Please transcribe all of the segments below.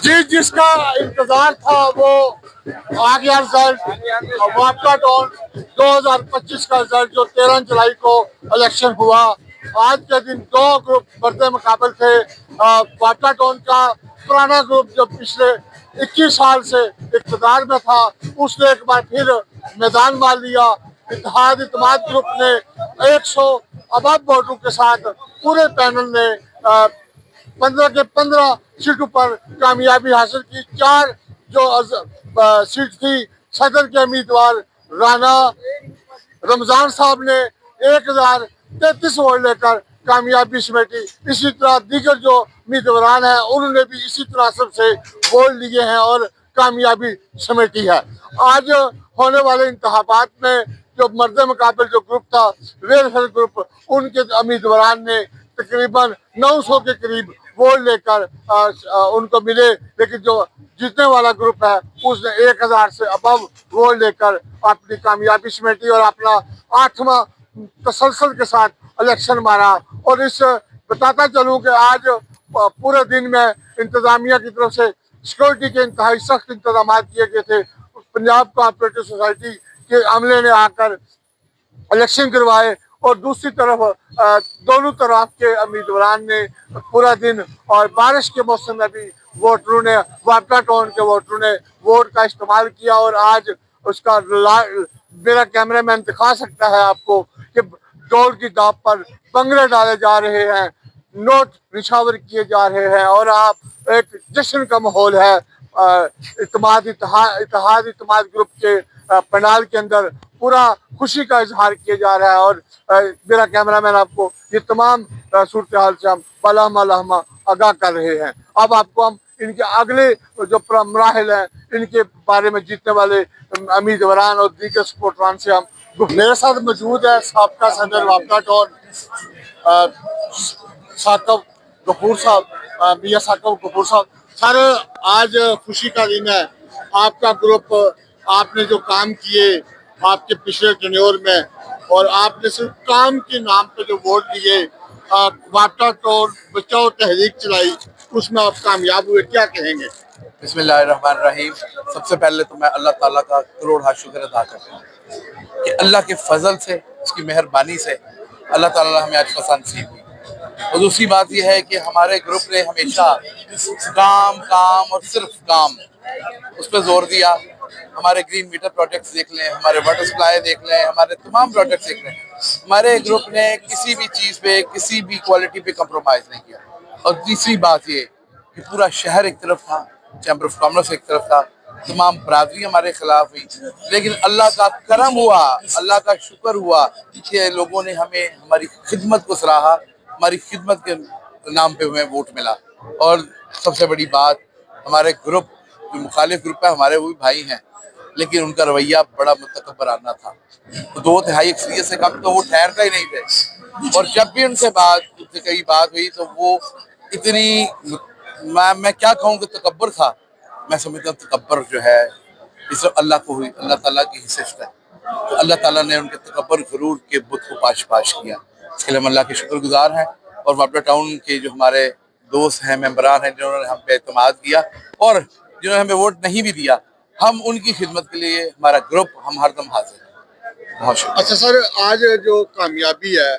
जी जिसका इंतजार था वो आ गया रिजल्ट। वापका टाउन 2025 का रिजल्ट जो 13 जुलाई को इलेक्शन हुआ। आज के दिन दो ग्रुप बढ़ते मुकाबल थे। वापका टाउन का पुराना ग्रुप जो पिछले 21 साल से इक़्तिदार में था उसने एक बार फिर मैदान मार लिया। इत्तेहाद इत्तेमाद ग्रुप ने 100 अबब वोटों के साथ पूरे पैनल ने 15 के 15 सीटों पर कामयाबी हासिल की। 4 जो सीट थी सदर के उम्मीदवार राना रमजान साहब ने 1033 वोट लेकर कामयाबी समेटी। इसी तरह दीगर जो उम्मीदवार हैं उन्होंने भी इसी तनासब से वोट लिए हैं और कामयाबी समेटी है। आज होने वाले इंतखाबात में जो मर्द मुकाबल जो ग्रुप था वेलफेयर ग्रुप उनके उम्मीदवार ने तकरीबन 900 के करीब वोट लेकर उनको मिले, लेकिन जो जीतने वाला ग्रुप है उसने 1000 से अबव वोट लेकर अपनी कामयाबी समेटी और अपना 8वां तसलसल के साथ इलेक्शन मारा। और इस बताता चलूँ कि आज पूरे दिन में इंतजामिया की तरफ से सिक्योरिटी के इंतहाई सख्त इंतजाम किए गए थे। पंजाब कोऑपरेटिव सोसाइटी के अमले ने आकर इलेक्शन करवाए और दूसरी तरफ दोनों तरफ के उम्मीदवार ने पूरा दिन और बारिश के मौसम में भी वोटरों ने वापका टाउन के वोटरों ने वोट का इस्तेमाल किया। और आज उसका मेरा कैमरामैन दिखा सकता है आपको कि डोर की दाब पर भंगड़े डाले जा रहे हैं, नोट निछावर किए जा रहे हैं और आप एक जश्न का माहौल है। इत्तेहाद इत्तेमाद ग्रुप के पंडाल के अंदर पूरा खुशी का इजहार किया जा रहा है। और मेरा कैमरामैन आपको ये तमाम सूरत हाल से हम पलहमा लहमा आगाह कर रहे हैं। अब आपको हम इनके अगले जो मराहल हैं इनके बारे में जीतने वाले उम्मीदवार और दीगर सपोर्टरान से हम मेरे साथ मौजूद है साबका सदर वापका टाउन साकब गफूर साहब, मियां साकब गफूर साहब। सर आज खुशी का दिन है, आपका ग्रुप आपने जो काम किए आपके पिछले टेन्योर में और आपने सिर्फ काम के नाम पे जो वोट दिए, वापका टाउन बचाओ तहरीक चलाई उसमें आप कामयाब हुए, क्या कहेंगे? बिस्मिल्लाहिर्रहमानिर्रहीम। सबसे पहले तो मैं अल्लाह ताला का करोड़ हाथ शुक्र अदा करता हूँ कि अल्लाह के फजल से उसकी मेहरबानी से अल्लाह ताला ने हमें आज फसा नसीब हुई। और दूसरी बात यह है कि हमारे ग्रुप ने हमेशा काम काम और सिर्फ काम उस पर जोर दिया। हमारे ग्रीन मीटर प्रोजेक्ट्स देख लें, हमारे वाटर सप्लाई देख लें, हमारे तमाम प्रोजेक्ट्स देख लें, हमारे ग्रुप ने किसी भी चीज़ पे किसी भी क्वालिटी पे कंप्रोमाइज़ नहीं किया। और तीसरी बात ये कि पूरा शहर एक तरफ था, चैम्बर ऑफ कॉमर्स एक तरफ था, तमाम बरादरी हमारे खिलाफ हुई, लेकिन अल्लाह का करम हुआ, अल्लाह का शुक्र हुआ कि लोगों ने हमें हमारी खिदमत को सराहा, हमारी खिदमत के नाम पे हमें वोट मिला। और सबसे बड़ी बात हमारे ग्रुप जो मुखालिफ ग्रुप है हमारे वो भी भाई हैं, लेकिन उनका रवैया बड़ा मुतकब्बराना था। तो 2/3 अक्सरियत से कम तो वो ठहरते ही नहीं थे। और जब भी उनसे कई बात हुई तो वो इतनी मैं क्या कहूँ कि तकब्बर था। मैं समझता हूँ तकब्बर जो है इस अल्लाह को हुई, अल्लाह ताला की ही सिफ्त है। तो अल्लाह ताला ने उनके तकब्बर गुरूर के बुत को पाश किया, इसके लिए हम अल्लाह के शुक्रगुजार हैं। और वापडा टाउन के जो हमारे दोस्त हैं, मेंबरान हैं, जिन्होंने हम पे एतमाद किया और जिन्होंने हमें वोट नहीं भी दिया, हम उनकी खिदमत के लिए हमारा ग्रुप हम हरदम हाजिर है। बहुत शुक्रिया। अच्छा सर, आज जो कामयाबी है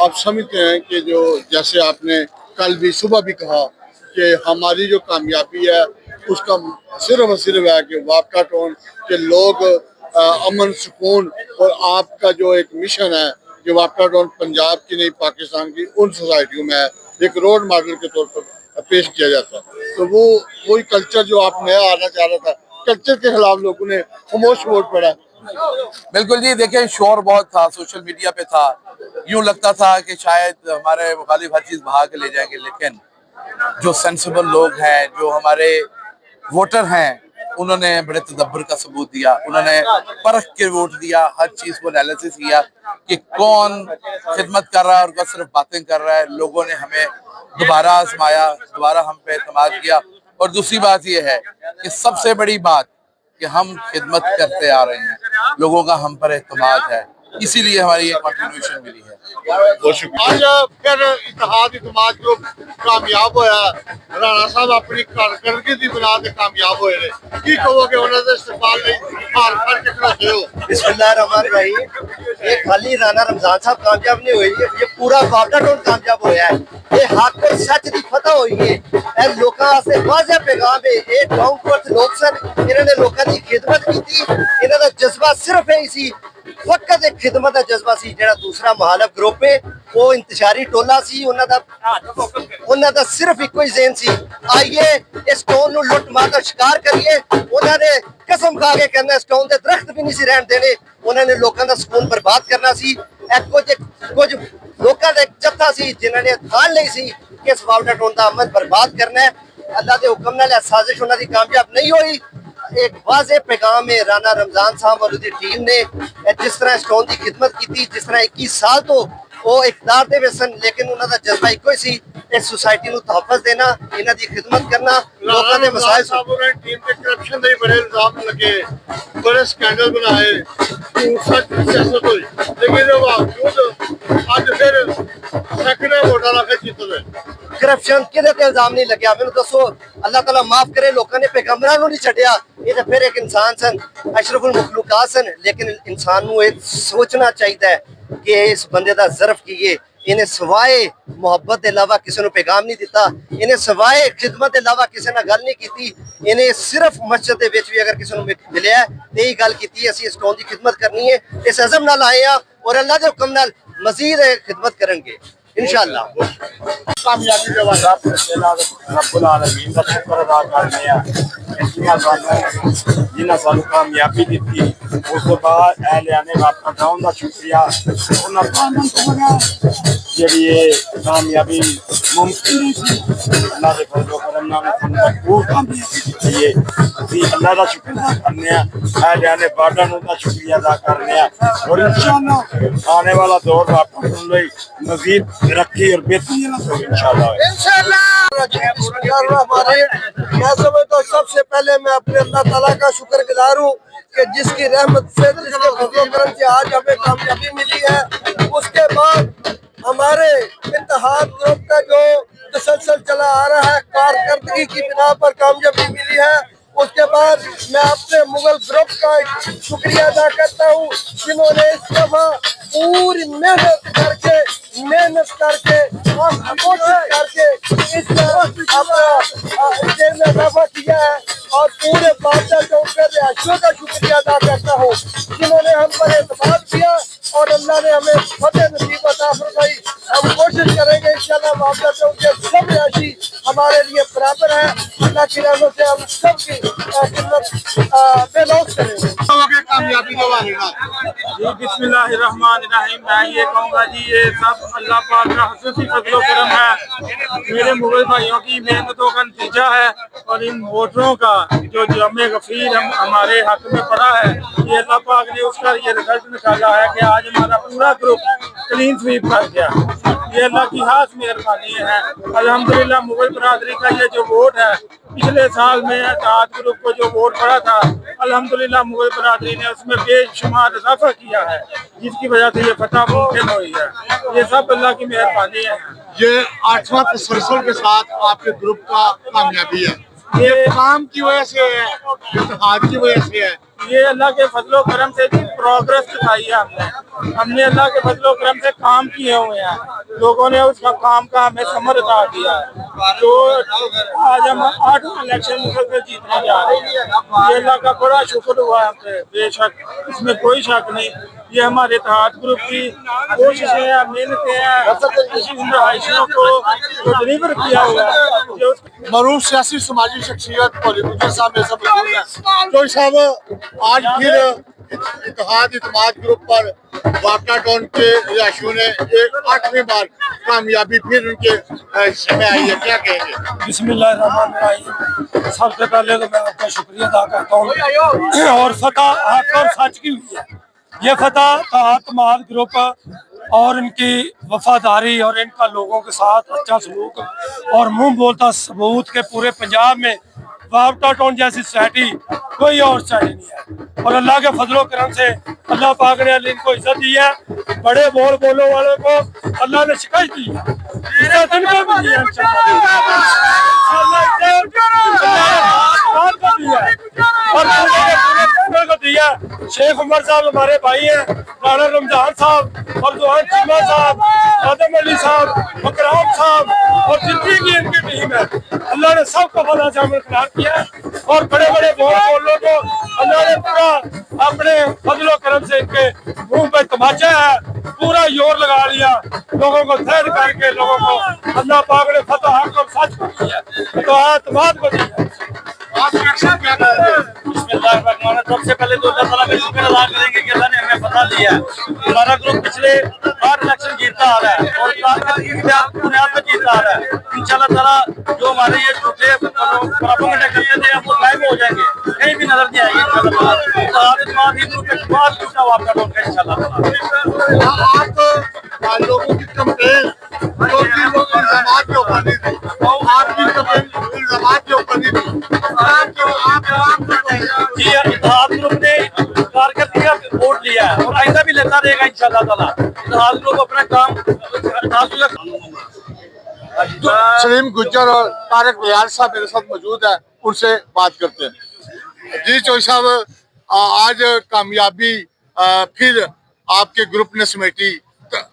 आप समझते हैं कि जो जैसे आपने कल भी सुबह भी कहा कि हमारी जो कामयाबी है उसका सिर्फ और सिर्फ है कि वापका टाउन के लोग अमन सुकून और आपका जो एक मिशन है जो वापका टाउन पंजाब की नहीं पाकिस्तान की उन सोसाइटियों में है, एक रोल मॉडल के तौर पर पेश किया जाता है। तो वो वही कल्चर जो आप नया आना चाह रहा था, कल्चर के खिलाफ लोगों ने खामोश वोट पड़ा। बिल्कुल जी, देखिए शोर बहुत था, सोशल मीडिया पे था, यूं लगता था कि शायद हमारे मुखालिफ हर चीज़ बहा के ले जाएंगे, लेकिन जो सेंसिबल लोग हैं, जो हमारे वोटर हैं, उन्होंने बड़े तदब्बर का सबूत दिया, उन्होंने परख के वोट दिया, हर चीज़ को एनालिसिस किया कि कौन खिदमत कर रहा है और कौन सिर्फ बातें कर रहा है। लोगों ने हमें दोबारा आजमाया, दोबारा हम पे एतमाद किया। और दूसरी बात यह है कि सबसे बड़ी बात कि हम खिदमत करते आ रहे हैं, लोगों का हम पर एतमाद है। इसीलिए हमारी ये कंटिन्यूएशन मिली है। बहुत शुक्रिया। आज फिर इत्तेहाद इत्तेमाद ग्रुप कामयाब होया, राणा साहब अपनी कारकर्दगी की बिना ते कामयाब होए ने, की कहोगे उन्हां दे इस्तेमाल लई हार फड़ के खड़ोते हो? बिस्मिल्लाहिर्रहमानिर्रहीम। ये खाली राणा रमजान साहब कामयाब नहीं हुई, ये पूरा बावटा टोन कामयाब होया है। ये हक और सच की फतह हुई है। ए लोकां वास्ते वाज़ेह पैगाम है। ये डाउन टू अर्थ लोग सन, इन्होंने लोकां दी खिदमत की, इन्हां दा जज्बा सिर्फ यही सी, फकत एक खिदमत का जज्बा सी। जेड़ा दूसरा मुखालिफ ग्रुप है वो इंतशारी टोला सी, उन्हां दा सिर्फ इको ही ज़हन सी, आइए इस कौम नूं लुट मार दा शिकार करिए। उन्होंने कसम खा के कहना इस कौम दे दरख्त भी नहीं सी रहन देने, उन्होंने लोकां दा सुकून बर्बाद करना सी। कुछ लोकां दा जत्था सी जिन्हां ने ठान लई सी कि इस बावटा टोन दा अमन बर्बाद करना है। अल्लाह दे हुक्म नाल साजिश उन्हां दी कामयाब नहीं हुई। एक वाज़ेह पैगाम है राणा रमजान साहब और उसकी टीम ने जिस तरह स्टोन की खिदमत की, जिस तरह 21 साल तो वो इकदार दे वे सन, लेकिन उन्होंने जज्बा इको ही सी, इस सोसाइटी को तहफ़्फ़ुज़ देना, इन्हां दी खिदमत करना, लोगों के मसाइल टीम के करप्शन के बड़े इल्जाम लगे, बड़े स्कैंडल बनाए, सच सियासत हुई, लेकिन बावजूद आज फिर सैकड़े वोटां नाल फिर जीत गए। करप्शन किदे ते इल्जाम नहीं लग्या, मैनूं दसो। अल्लाह ताला माफ करे, लोगों ने पैगंबरां नूं नहीं छड्डिया, ये तो फिर एक इंसान सन, अशरफुल मखलूकात सन। लेकिन इंसान नूं ये सोचना चाहिए कि इस बंदे दा ज़र्फ की है, इन्हें सवाए मुहब्बत के अलावा किसी ने पैगाम नहीं दिता, इन्हें सवाए खिदमत के अलावा किसी ने गल नहीं की। इन्हें सिर्फ मस्जिद के विच भी अगर किसी ने मिलिया तो यही गल की, असीं इस कौम की खिदमत करनी है, इस अज़म नाल आए हैं और अल्लाह के हुक्म नाल मजीद खिदमत करेंगे इंशाअल्लाह। कामयाबी के बाद रब्बुल आलमीन का शुक्र अदा करने आ जिन्हें सानू कामयाबी दी। उस तो बाद एहलियाने वापस टाउन का शुक्रिया, जी ये कामयाबी मुमकिन सी अल्लाह के फजल करम नाल भरपूर कामयाबी दी है। अल्लाह का शुक्र अदा करने एहलियाने बाडा का शुक्रिया अदा करने और इंशाअल्लाह आने वाला दौर वापस मजीद तरक्की और बेहतरी इंशाअल्लाह। मैं समझता हूँ सबसे पहले मैं अपने अल्लाह ताला का शुक्रगुजार हूँ कि जिसकी रहमत से, जिसके फजल करम से आज हमें कामयाबी मिली है। उसके बाद हमारे इत्तेहाद ग्रुप का जो तसलसल चला आ रहा है, कारकर्दगी की बिना पर कामयाबी मिली है। उसके बाद मैं अपने मुगल ग्रुप का शुक्रिया अदा करता हूँ जिन्होंने इस दफा पूरी मेहनत करके कोशिश करके इस में इजाफा किया है। और पूरे बादशाह चौक के रिहायशियों का शुक्रिया अदा करता हूँ जिन्होंने हम पर एतमाद किया और अल्लाह ने हमें फतेह नसीब अता फरमाई। हम कोशिश करेंगे इंशाअल्लाह बादशाह चौक के सब रिहायशी हमारे लिए बराबर है। अल्लाह की रहमत से हम सब की खिदमत बेलौस करेंगे। कामयाबी के बारे में जी बिस्मिल्लाहिर्रहमानिर्रहीम। मैं ये कहूँगा जी ये सब अल्लाह पाक का हुस्न फजल करम है, मेरे मुगल भाइयों की मेहनतों का नतीजा है। और इन वोटरों का जो जमे गफीर हमारे हक में पड़ा है, ये अल्लाह पाक ने उसका ये रिजल्ट निकाला है कि आज हमारा पूरा ग्रुप क्लीन स्वीप कर गया। ये अल्लाह की खास मेहरबानी है। अल्हम्दुलिल्लाह मुगल बरादरी का ये जो वोट है, पिछले साल में इत्तेहाद ग्रुप को जो वोट पड़ा था, अल्हम्दुलिल्लाह मुगल बरादरी ने उसमें बेशुमार इजाफा किया है, जिसकी वजह से ये फतह मुमकिन हुई है। ये सब अल्लाह की मेहरबानी है। ये 8वां तसलसल के साथ आपके ग्रुप का कामयाबी है, ये काम की वजह से है, इत्तेहाद की वजह से है। ये अल्लाह के फजलो करम से प्रोग्रेस दिखाई है। हमने अल्लाह के फजलो करम से काम किए हुए हैं, लोगों ने उसका काम का हमें समर अदा किया है। तो आज हम 8 इलेक्शन मुसलसल जीतने जा रहे हैं, ये अल्लाह का बड़ा शुक्र हुआ है पे, बेशक इसमें कोई शक नहीं। ये हमारे इत्तेहाद ग्रुप की कोशिशें हैं, मेहनतें हैं, रहायशियों को जो डिलीवर किया हुआ है। मरूफ सियासी समाजी शख्सियत पॉलिटिशियन साहब में सब मौजूद हैं। तो साहब आज फिर इत्तेहाद इत्तेमाद ग्रुप पर वापटा टाउन के रिहायशियों ने एक 8वीं बार कामयाबी फिर उनके हिस्से में आई है, क्या कहेंगे? बिस्मिल्लाहिर्रहमानिर्रहीम। सबसे पहले तो मैं आपका शुक्रिया अदा करता हूँ और फतह हक और सच की हुई है। ये फतह इत्तेहाद ग्रुप और इनकी वफादारी और इनका लोगों के साथ अच्छा सलूक और मुंह बोलता सबूत के पूरे पंजाब में वापटा टाउन जैसी सोसाइटी कोई और सोसाइटी नहीं है। और अल्लाह के फजलो करम से अल्लाह पाक ने इनको इज्जत दी है। बड़े बोलने वालों को अल्लाह ने शिकायत दी है, इज्जत इनको भी दी है और पूरे को दिया। शेख उमर साहब हमारे भाई हैं, राणा रमजान साहब और दुआन चीमा साहब, आदम अली साहब, मकराम साहब और जितनी भी इनकी टीम है, अल्लाह ने सबको फला शामिल करार किया है। और बड़े बड़े बोलों को अल्लाह ने पूरा अपने फजलो करम से इनके मुंह पे तमाचा है, पूरा जोर लगा लिया, लोगों को थैर करके लोगों को अल्लाह पाक ने फतह हक और सच को दिया, तो आत्माद को दिया। सबसे पहले तो अल्लाह ताला का शुक्र अदा करेंगे कि अल्लाह ने हमें पता दिया है। हमारा ग्रुप पिछले 8 इलेक्शन जीतता आ रहा है और कारकर्दगी की बुनियाद पर जीतता आ रहा है। इंशाल्लाह ताला जो हमारे ये झूठे प्रोपेगेंडा करते थे वो गायब हो जाएंगे, कहीं भी नजर नहीं आएंगे इंशाल्लाह ताला। तो आज बाद ही ग्रुप एक बार दूसरा वापस होगा इंशाल्लाह ताला। आप लोगों की कंप्लेन जो कि लोग इल्जामात के ऊपर नहीं थी, आपकी कंप्लेन इल्जामात के ऊपर नहीं थी, जी इत्तेहाद ग्रुप ने कारकर्दगी का वोट लिया है और आइंदा भी लेता रहेगा इंशाल्लाह ताला। इत्तेहाद ग्रुप अपना काम सलीम गुज्जर और तारक बयार साहब मेरे साथ मौजूद है, उनसे बात करते हैं। जी चौधरी साहब, आज कामयाबी फिर आपके ग्रुप ने समेटी,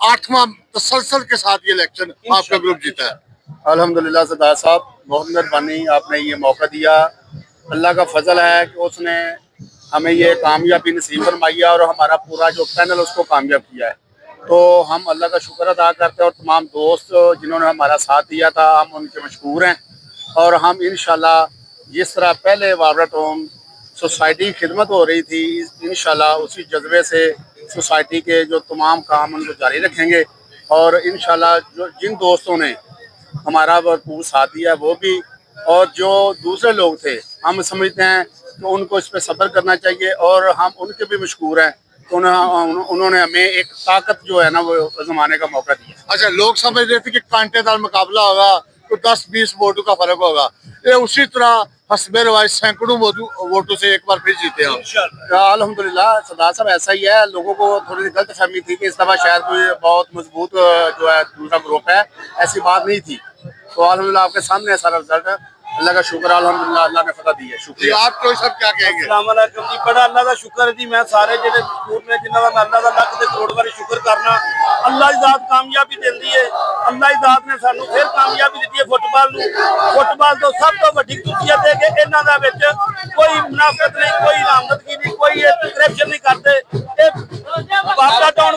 8वां तसलसल के साथ ये इलेक्शन आपका ग्रुप जीता है। अल्हम्दुलिल्लाह सरदार साहब, बहुत मेहरबानी, आपने ये मौका दिया। अल्लाह का फजल है कि उसने हमें ये कामयाबी नसीब फरमाई है और हमारा पूरा जो पैनल उसको कामयाब किया है। तो हम अल्लाह का शुक्र अदा करते हैं और तमाम दोस्त जिन्होंने हमारा साथ दिया था, हम उनके मशकूर हैं। और हम इंशाल्लाह जिस तरह पहले वावड़ा टाउन सोसाइटी की खिदमत हो रही थी, इंशाल्लाह उसी जज्बे से सोसाइटी के जो तमाम काम उनको जारी रखेंगे। और इंशाल्लाह जो जिन दोस्तों ने हमारा भरपूर साथ दिया वो भी, और जो दूसरे लोग थे, हम समझते हैं कि उनको इस पर सब्र करना चाहिए और हम उनके भी मशकूर हैं। तो उन्होंने हमें एक ताकत जो है ना वो आजमाने का मौका दिया। अच्छा, लोग समझ रहे थे कि कांटेदार मुकाबला होगा तो 10-20 वोटों का फर्क होगा, ये उसी तरह हस्बे रवायत सैकड़ों वोटों से एक बार फिर जीते हैं। अल्हम्दुलिल्लाह सरदार साहब, ऐसा ही है। लोगों को थोड़ी गलत फहमी थी कि इस दफा शायद कोई बहुत मजबूत जो है दूसरा ग्रुप है, ऐसी बात नहीं थी। तो अल्हम्दुलिल्लाह आपके सामने है सारा रिजल्ट है। अल्लाह का शुक्र, अल्हम्दुलिल्लाह अल्लाह ने फतह दी है। शुक्रिया। आप कोई सब क्या कहेंगे? अस्सलाम वालेकुम जी, बड़ा अल्लाह का शुक्र है जी। मैं सारे जिहड़े मशहूर ने जिन्हां दा मैं अल्लाह दा लख ते करोड़ बारी शुक्र करना। अल्लाह दी ज़ात कामयाबी देंदी है। अल्लाह दी ज़ात ने सानू फिर कामयाबी दी है फुटबाल नूं। फुटबाल तो सब तो वड्डी खुशियत है कि इन्हां दा विच कोई मुनाफिक नहीं, कोई नामजदगी नहीं, कोई करप्शन नहीं करते। वापटा टाउन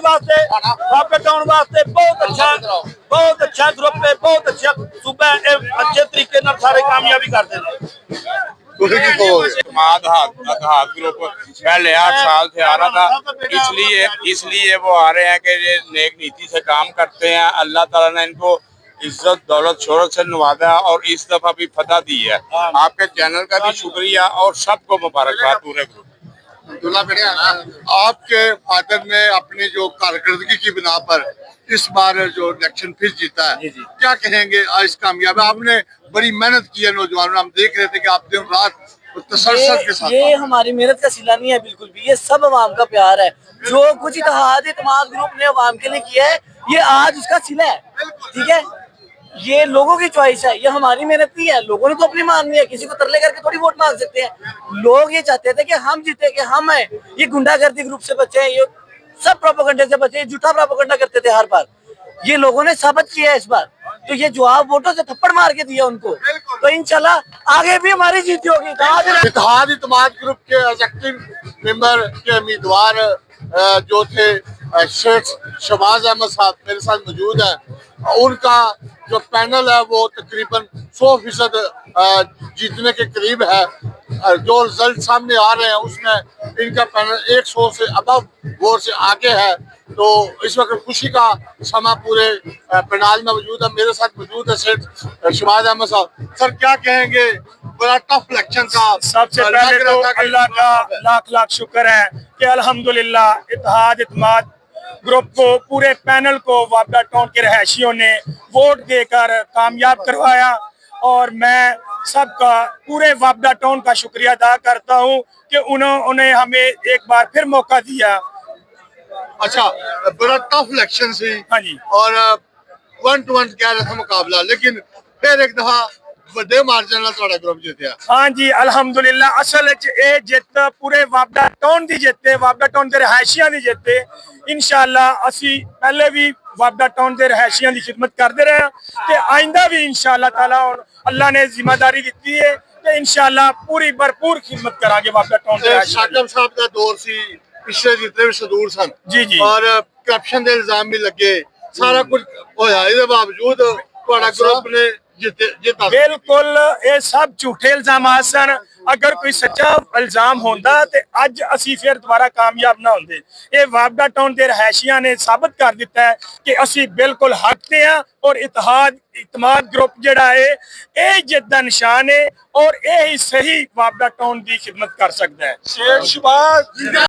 वास्ते बहुत अच्छा ग्रुप है, बहुत अच्छा सूबा है, अच्छे तरीके नाल सारे कामयाबी करते हैं। इत्तेहाद ग्रुप पहले 8 साल से आ रहा था, इसलिए वो आ रहे हैं कि ये नेक नीति से काम करते हैं। अल्लाह ताला ने इनको इज्जत दौलत शोहरत से नवाजा और इस दफा भी फतह दी है। आपके चैनल का भी शुक्रिया और सबको मुबारकबाद पूरे ग्रुप। आपके फादर ने अपनी जो कारकर्दगी की बिना पर इस बार जो इलेक्शन फिर जीता है, क्या कहेंगे इस कामयाबी? आपने बड़ी मेहनत की है नौजवानों, हम देख रहे थे कि आप दिन रात तसल्सल के साथ। ये हमारी मेहनत का सिला नहीं है बिल्कुल भी, ये सब अवाम का प्यार है। जो कुछ इत्तेहाद ग्रुप ने अवाम के लिए किया है, ये आज उसका सिला है। ठीक है, ये लोगों की चॉइस है, ये हमारी मेहनत नहीं है। लोगों ने तो अपनी मांगनी है, किसी को तरले करके थोड़ी वोट मांग सकते हैं। लोग ये चाहते थे कि हम जीते, कि हम हैं। ये गुंडागर्दी ग्रुप से बचे हैं, ये सब प्रोपेगेंडे से बचे, झूठा प्रोपेगेंडा करते थे हर बार। ये लोगों ने साबित किया है इस बार, तो ये जवाब वोटों से थप्पड़ मार के दिया उनको। तो इंशाल्लाह आगे भी हमारी जीत होगी। इत्तेहाद ग्रुप के एग्जीक्यूटिव मेंबर के उम्मीदवार जो थे शेख शहबाज अहमद साहब मेरे साथ मौजूद है। उनका जो पैनल है वो तकरीबन 100% जीतने के करीब है। जो रिजल्ट सामने आ रहे हैं उसमें इनका पैनल 100 से अबव वोट से आगे है। तो इस वक्त खुशी का समा पूरे पंडाल में मौजूद है। मेरे साथ मौजूद है शेख शहबाज अहमद साहब। सर क्या कहेंगे, बड़ा टफ इलेक्शन का? सबसे पहले तो अल्लाह का लाख लाख शुक्र है कि अल्हम्दुलिल्लाह इत्तेहाद ग्रुप को, पूरे पैनल को वापटा टाउन के रहायशियों ने वोट देकर कामयाब करवाया। और मैं सबका पूरे वापडा टाउन का शुक्रिया अदा करता हूँ कि उन्होंने हमें एक बार फिर मौका दिया। अच्छा, बड़ा टफ इलेक्शन सी हाँ जी। और 1 to 1 कह रहा था मुकाबला, लेकिन फिर एक दफा ਵੱਡੇ ਮਾਰਜਨ ਨਾਲ ਤੁਹਾਡਾ ਗਰੁੱਪ ਜਿੱਤਿਆ। हाँ जी अलहमदुलिल्ला असल ये जित पूरे वापडा टाउन की जित वापडा टाउन के रहायशियां की जित इंशाअल्लाह असी पहले भी वापडा टाउन के रहायशियां की खिदमत करते रहे ते आइंदा भी इंशाअल्लाह ताला और अल्लाह ने जिम्मेदारी दी है कि इंशाअल्लाह पूरी भरपूर खिदमत करांगे वापडा टाउन के रहायशियां ਸਾਕਮ ਸਾਹਿਬ ਦਾ ਦੌਰ ਸੀ, ਪਿਛਲੇ ਜਿਤਨੇ ਵੀ ਸਦੂਰ ਸਨ जी जी ਔਰ ਕਰਪਸ਼ਨ ਦੇ ਇਲਜ਼ਾਮ ਵੀ ਲੱਗੇ, ਸਾਰਾ ਕੁਝ ਹੋਇਆ, ਇਹਦੇ ਬਾਵਜੂਦ ਤੁਹਾਡਾ ਗਰੁੱਪ ਨੇ ਜਿੱਤਾ। बिल्कुल ये सब झूठे इल्जाम सन। अगर कोई सच्चा इल्जाम होंदा ते अज असी फिर दोबारा कामयाब ना होंदे। ये वापडा टाउन के रहायशियां ने साबित कर दिता है कि असी बिल्कुल हक ते हैं और इतमाद ग्रुप जिहड़ा है ये जित दा निशान है और यही सही वापडा टाउन की खिदमत कर सकता है। शेर शबाज